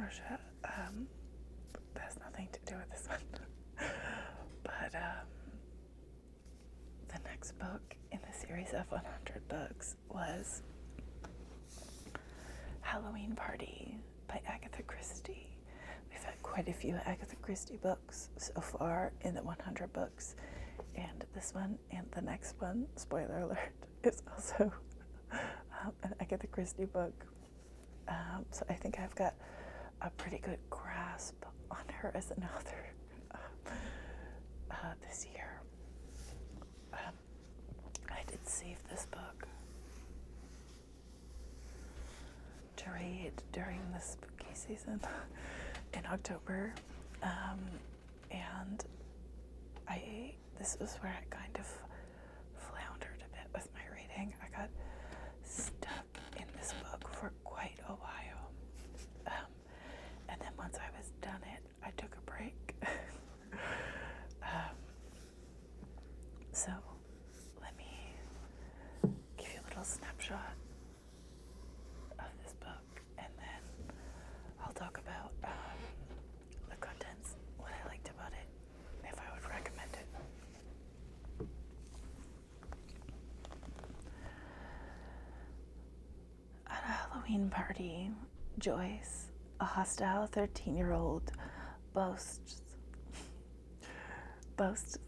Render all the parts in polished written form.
Portia. That has nothing to do with this one. But the next book in the series of 100 books was Halloween Party by Agatha Christie. We've had quite a few Agatha Christie books so far in the 100 books. And this one and the next one, spoiler alert, is also an Agatha Christie book. So I think I've got a pretty good grasp on her as an author this year. I did save this book to read during the spooky season in October, and this was where I kind of floundered a bit with my reading. I got stuck in this book for quite a while, and then once I was done it, I took a break. So let me give you a little snapshot of this book, and then I'll talk about the contents, what I liked about it, if I would recommend it. At a Halloween party, Joyce, a hostile 13-year-old, boasts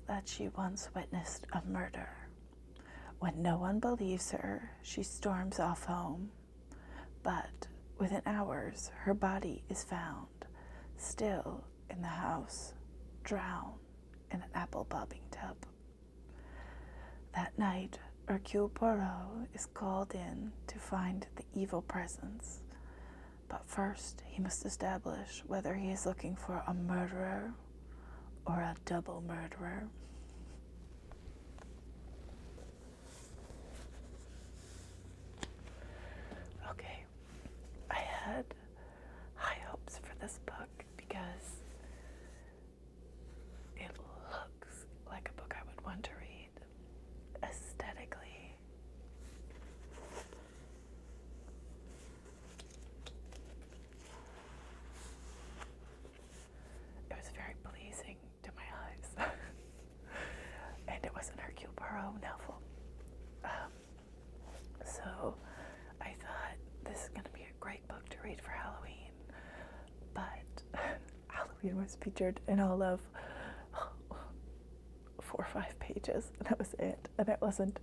that she once witnessed a murder. When no one believes her, she storms off home. But within hours, her body is found, still in the house, drowned in an apple bobbing tub. That night, Hercule Poirot is called in to find the evil presence. But first, he must establish whether he is looking for a murderer or a double murderer. Okay, I had high hopes for this book because it looks like a book I would want to read aesthetically. It was very pleasing to my eyes. And it was an Hercule Poirot novel. So I thought this is going to be a great book to read for Halloween. But Halloween was featured in all of 4 or 5 pages, and that was it. And it wasn't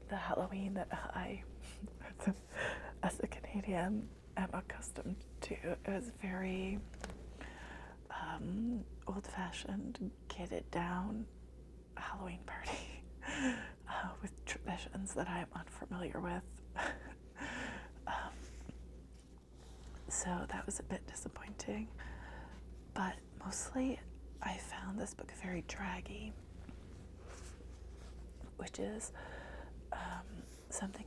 the Halloween that I, as a Canadian, am accustomed to. It was very old-fashioned, kidded down Halloween party with traditions that I am unfamiliar with. So that was a bit disappointing. But mostly I found this book very draggy, which is something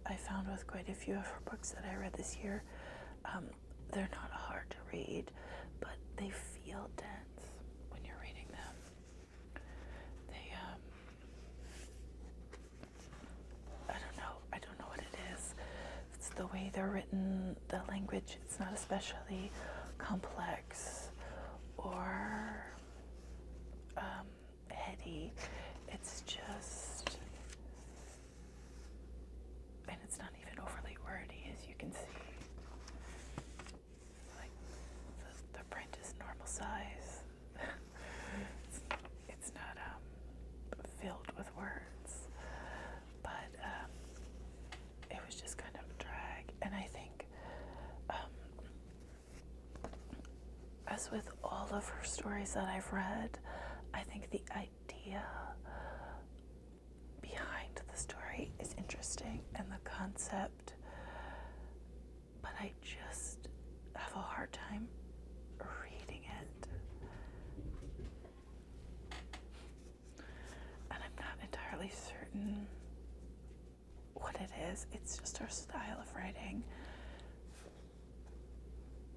I found with quite a few of her books that I read this year. They're not hard to read, but they feel dense when you're reading them. They, I don't know what it is. It's the way they're written, the language, it's not especially complex or heady. It's just, and it's not even overly wordy, as you can see. Like, the print is normal size. It's not filled with words, but it was just kind of a drag. And I think, as with all of her stories that I've read, I think the idea behind the story is interesting and the concept, but I just have a hard time reading it. And I'm not entirely certain what it is. It's just her style of writing.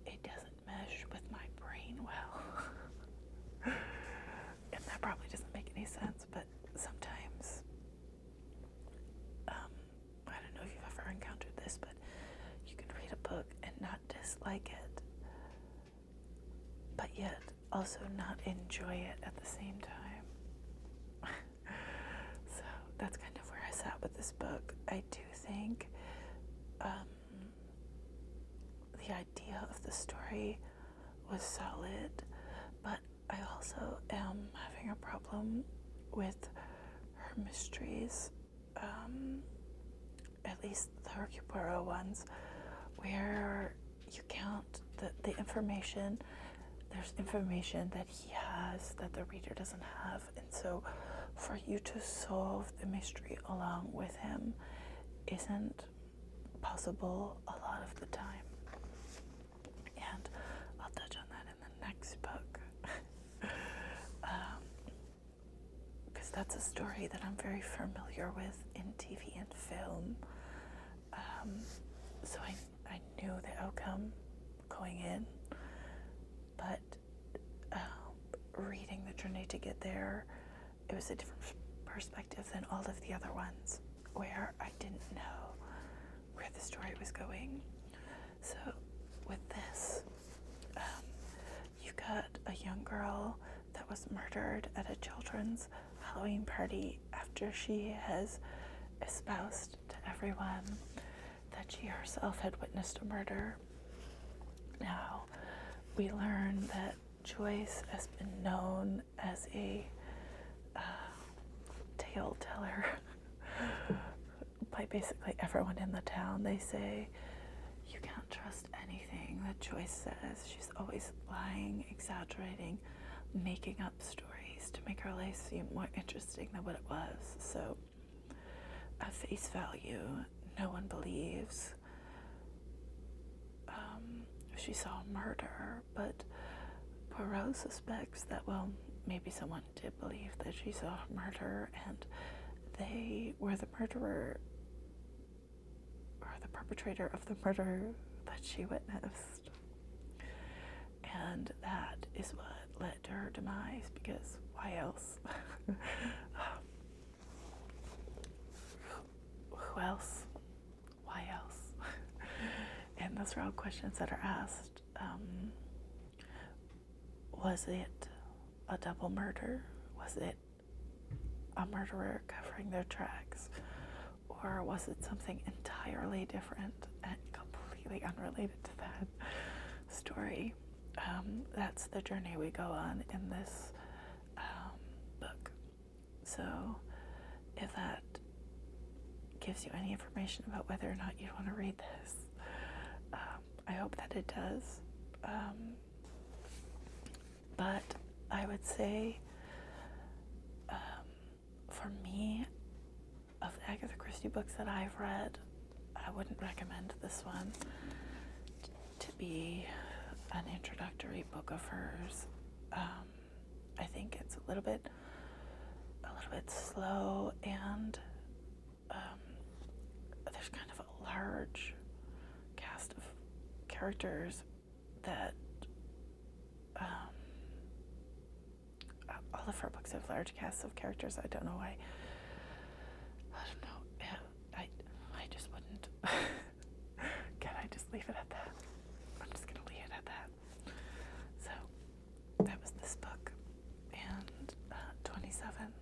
It doesn't mesh with my brain well. And that probably doesn't make any sense, but sometimes, I don't know if you've ever encountered this, but you can read a book and not dislike it, yet also not enjoy it at the same time. So that's kind of where I sat with this book. I do think the idea of the story was solid, but I also am having a problem with her mysteries, at least the Hercule Poirot ones, where you count the information. There's information that he has that the reader doesn't have, and so for you to solve the mystery along with him isn't possible a lot of the time. And I'll touch on that in the next book. Because that's a story that I'm very familiar with in TV and film. So I knew the outcome going in, but reading The Journey to Get There, it was a different perspective than all of the other ones, where I didn't know where the story was going. So with this, you got a young girl that was murdered at a children's Halloween party after she has espoused to everyone that she herself had witnessed a murder. Now, we learn that Joyce has been known as a tale teller by basically everyone in the town. They say you can't trust anything that Joyce says. She's always lying, exaggerating, making up stories to make her life seem more interesting than what it was. So at face value, no one believes she saw a murder, but Poirot suspects that, well, maybe someone did believe that she saw a murder and they were the murderer or the perpetrator of the murder that she witnessed. And that is what led to her demise, because why else? Who else? Why else? And those are all questions that are asked. Was it a double murder? Was it a murderer covering their tracks? Or was it something entirely different and completely unrelated to that story? That's the journey we go on in this book. So if that gives you any information about whether or not you want to read this, I hope that it does. But I would say, for me, of the Agatha Christie books that I've read, I wouldn't recommend this one to be an introductory book of hers. I think it's a little bit slow, and there's kind of a large cast of characters that all of her books have large casts of characters. I don't know why. I don't know. I just wouldn't. Can I just leave it at that? I'm just gonna leave it at that. So that was this book, and 27.